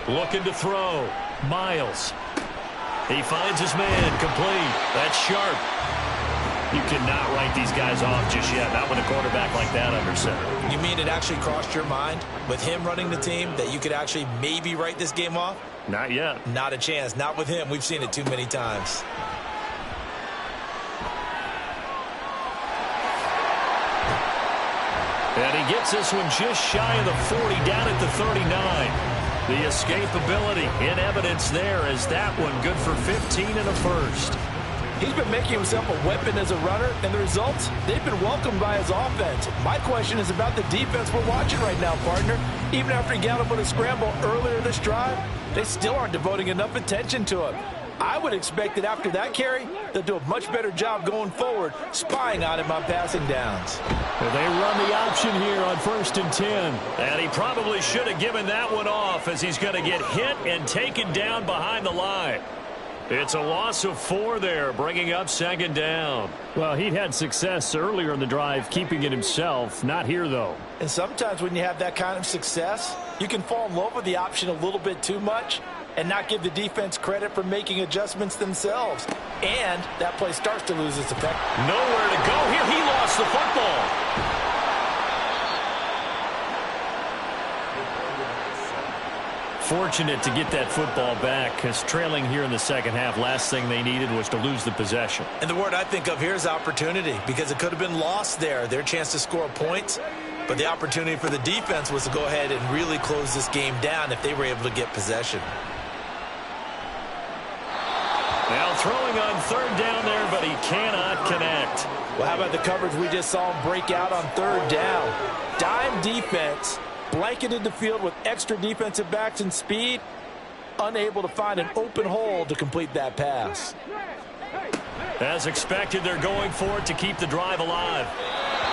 Looking to throw. Miles. He finds his man, complete. That's sharp. You cannot write these guys off just yet, not with a quarterback like that under center. You mean it actually crossed your mind with him running the team that you could actually maybe write this game off? Not yet. Not a chance. Not with him. We've seen it too many times. And he gets this one just shy of the 40, down at the 39. The escapability in evidence there as that one good for 15 and a first. He's been making himself a weapon as a runner, and the results, they've been welcomed by his offense. My question is about the defense we're watching right now, partner. Even after he got him with a scramble earlier this drive, they still aren't devoting enough attention to him. I would expect that after that carry, they'll do a much better job going forward, spying on him on passing downs. Well, they run the option here on 1st and 10. And he probably should have given that one off as he's going to get hit and taken down behind the line. It's a loss of 4 there, bringing up 2nd down. Well, he'd had success earlier in the drive keeping it himself. Not here, though. And sometimes when you have that kind of success, you can fall in love with the option a little bit too much and not give the defense credit for making adjustments themselves. And that play starts to lose its effect. Nowhere to go here. He lost the football. Fortunate to get that football back, because trailing here in the second half, last thing they needed was to lose the possession. And the word I think of here is opportunity, because it could have been lost there, their chance to score points. But the opportunity for the defense was to go ahead and really close this game down if they were able to get possession. Now throwing on 3rd down there, but he cannot connect. Well, how about the coverage we just saw him break out on 3rd down? Dime defense, blanketed the field with extra defensive backs and speed, unable to find an open hole to complete that pass. As expected, they're going for it to keep the drive alive.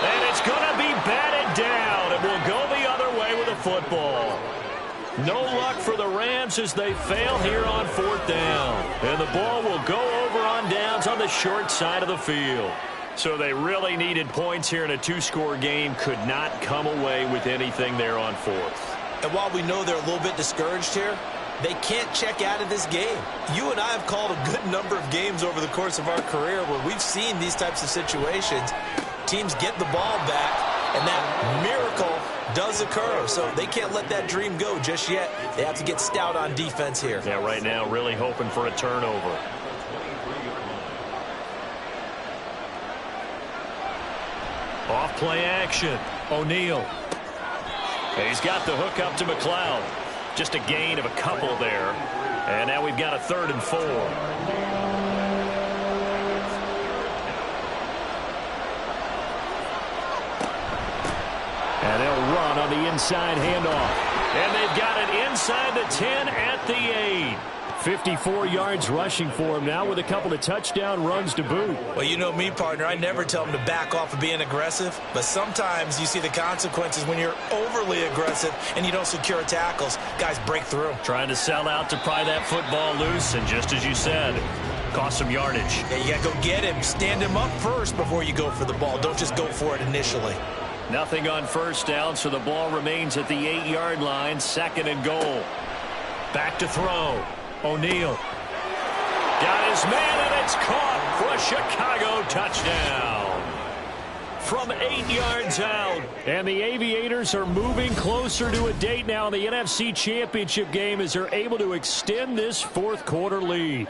And it's going to be batted down. It will go the other way with a football. No luck for the Rams as they fail here on 4th down. And the ball will go over on downs on the short side of the field. So they really needed points here in a 2-score game. Could not come away with anything there on 4th. And while we know they're a little bit discouraged here, they can't check out of this game. You and I have called a good number of games over the course of our career where we've seen these types of situations. Teams get the ball back, and that miracle does occur. So they can't let that dream go just yet. They have to get stout on defense here. Yeah, right now really hoping for a turnover. Off play action. O'Neal. He's got the hook up to McLeod. Just a gain of a couple there. And now we've got a 3rd and 4. And they'll run on the inside handoff. And they've got it inside the 10 at the 8. 54 yards rushing for him now with a couple of touchdown runs to boot. Well, you know me, partner. I never tell them to back off of being aggressive. But sometimes you see the consequences when you're overly aggressive and you don't secure tackles. Guys break through. Trying to sell out to pry that football loose. And just as you said, cost some yardage. Yeah, you got to go get him. Stand him up first before you go for the ball. Don't just go for it initially. Nothing on 1st down, so the ball remains at the 8-yard line. 2nd and goal. Back to throw. O'Neal. Got his man, and it's caught for a Chicago touchdown. From 8 yards out. And the Aviators are moving closer to a date now in the NFC Championship game as they're able to extend this 4th quarter lead.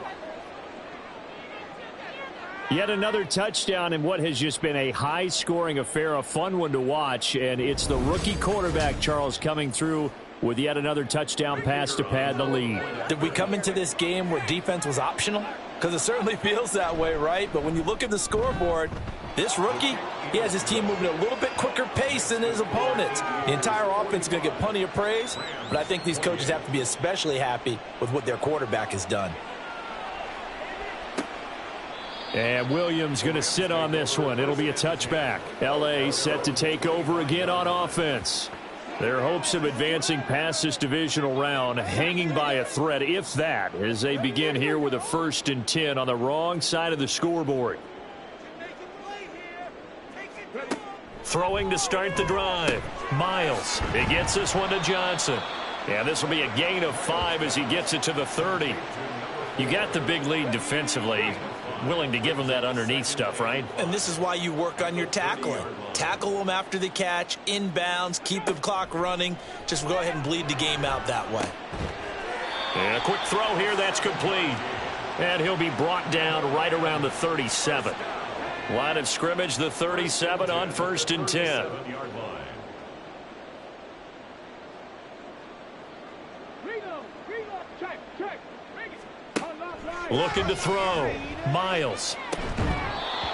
Yet another touchdown in what has just been a high-scoring affair, a fun one to watch. And it's the rookie quarterback, Charles, coming through with yet another touchdown pass to pad the lead. Did we come into this game where defense was optional? Because it certainly feels that way, right? But when you look at the scoreboard, this rookie, he has his team moving at a little bit quicker pace than his opponents. The entire offense is going to get plenty of praise, but I think these coaches have to be especially happy with what their quarterback has done. And Williams going to sit on this one. It'll be a touchback. L.A. set to take over again on offense. Their hopes of advancing past this divisional round hanging by a thread, if that, as they begin here with a 1st and 10 on the wrong side of the scoreboard. Throwing to start the drive. Miles. He gets this one to Johnson. And this will be a gain of 5 as he gets it to the 30. You got the big lead defensively. Willing to give him that underneath stuff, right? And this is why you work on your tackling. Tackle them after the catch, inbounds, keep the clock running. Just go ahead and bleed the game out that way. And a quick throw here, that's complete. And he'll be brought down right around the 37. Line of scrimmage, the 37 on 1st and 10. Looking to throw. Miles.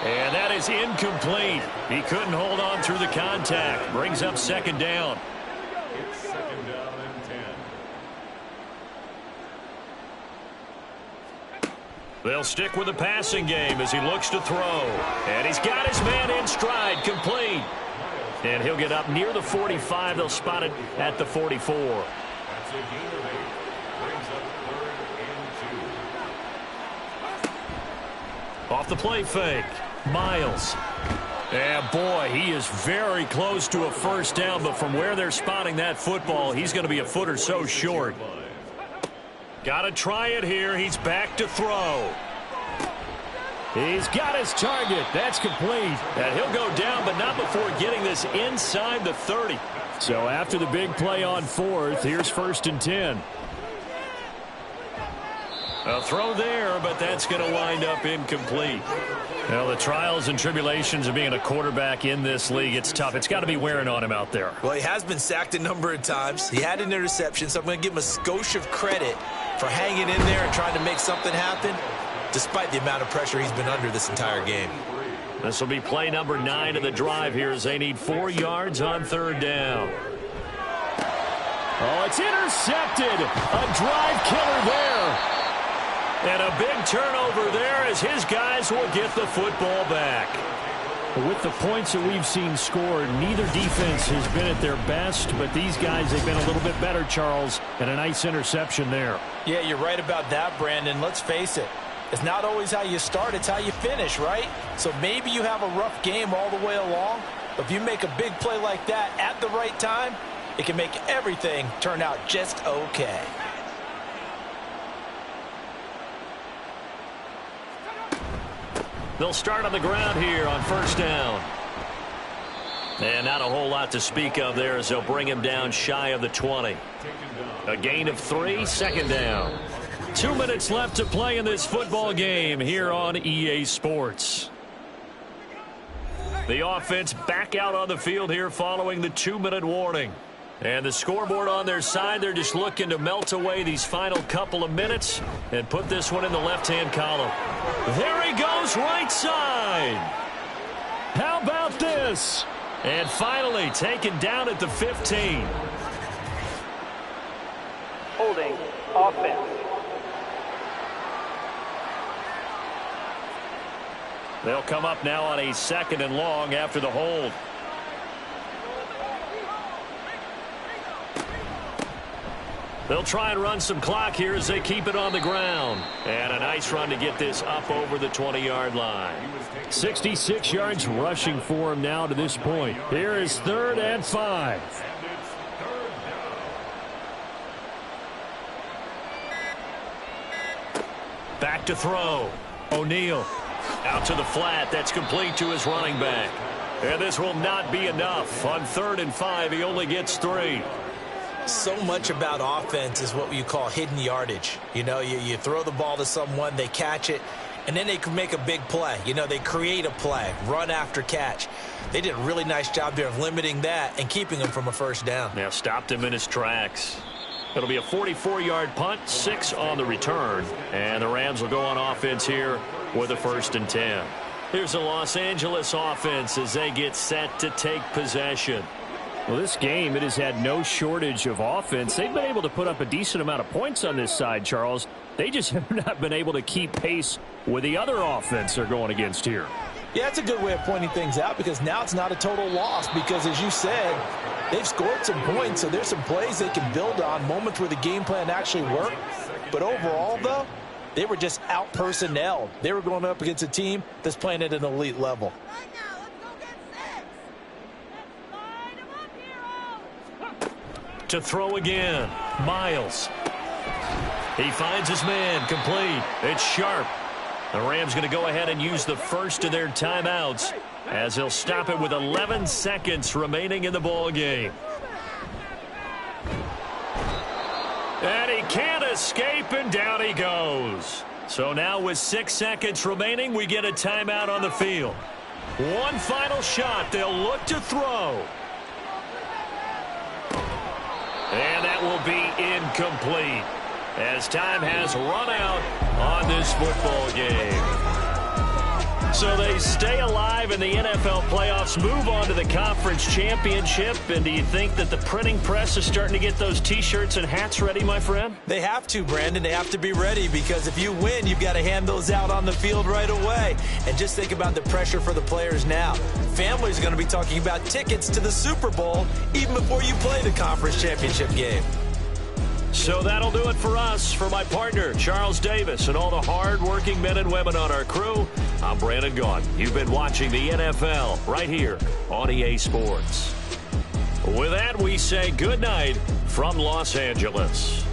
And that is incomplete. He couldn't hold on through the contact. Brings up second down. It's second down and 10. They'll stick with the passing game as he looks to throw. And he's got his man in stride, complete. And he'll get up near the 45. They'll spot it at the 44. That's a gain of 8. Brings up 3rd and 2. Off the play fake. Miles. And boy, he is very close to a first down, but from where they're spotting that football, he's going to be a foot or so short. Got to try it here. He's back to throw. He's got his target. That's complete. And he'll go down, but not before getting this inside the 30. So after the big play on 4th, here's 1st and 10. A throw there, but that's going to wind up incomplete. Well, the trials and tribulations of being a quarterback in this league, it's tough. It's got to be wearing on him out there. Well, he has been sacked a number of times. He had an interception, so I'm going to give him a skosh of credit for hanging in there and trying to make something happen, despite the amount of pressure he's been under this entire game. This will be play number 9 of the drive here as they need 4 yards on 3rd down. Oh, it's intercepted. A drive killer there. And a big turnover there as his guys will get the football back. With the points that we've seen scored, neither defense has been at their best, but these guys have been a little bit better, Charles, and a nice interception there. Yeah, you're right about that, Brandon. Let's face it. It's not always how you start, it's how you finish, right? So maybe you have a rough game all the way along, but if you make a big play like that at the right time, it can make everything turn out just okay. They'll start on the ground here on 1st down. And not a whole lot to speak of there as they'll bring him down shy of the 20. A gain of 3, 2nd down. 2 minutes left to play in this football game here on EA Sports. The offense back out on the field here following the 2-minute warning. And the scoreboard on their side, they're just looking to melt away these final couple of minutes and put this one in the left-hand column. There he goes, right side. How about this? And finally taken down at the 15. Holding offense. They'll come up now on a 2nd and long after the hold. They'll try and run some clock here as they keep it on the ground. And a nice run to get this up over the 20-yard line. 66 yards rushing for him now to this point. Here is 3rd and 5. Back to throw. O'Neal out to the flat. That's complete to his running back. And this will not be enough. On 3rd and 5, he only gets 3. So much about offense is what you call hidden yardage. You know, you throw the ball to someone, they catch it, and then they can make a big play. You know, they create a play, run after catch. They did a really nice job there of limiting that and keeping him from a first down. Now stopped him in his tracks. It'll be a 44-yard punt, 6 on the return. And the Rams will go on offense here with a 1st and 10. Here's the Los Angeles offense as they get set to take possession. Well, this game, it has had no shortage of offense. They've been able to put up a decent amount of points on this side, Charles. They just have not been able to keep pace with the other offense they're going against here. Yeah, that's a good way of pointing things out because now it's not a total loss because, as you said, they've scored some points, so there's some plays they can build on, moments where the game plan actually worked. But overall, though, they were just out-personnelled. They were going up against a team that's playing at an elite level. To throw again, Miles. He finds his man, complete. It's Sharp. The Rams going to go ahead and use the first of their timeouts as they'll stop it with 11 seconds remaining in the ball game. And he can't escape, and down he goes. So now with 6 seconds remaining, we get a timeout on the field. One final shot. They'll look to throw. And that will be incomplete. as time has run out on this football game. So they stay alive in the NFL playoffs, move on to the conference championship. And do you think that the printing press is starting to get those T-shirts and hats ready, my friend? They have to, Brandon. They have to be ready because if you win, you've got to hand those out on the field right away. And just think about the pressure for the players now. Families are going to be talking about tickets to the Super Bowl even before you play the conference championship game. So that'll do it for us. For my partner, Charles Davis, and all the hard-working men and women on our crew, I'm Brandon Gaughan. You've been watching the NFL right here on EA Sports. With that, we say good night from Los Angeles.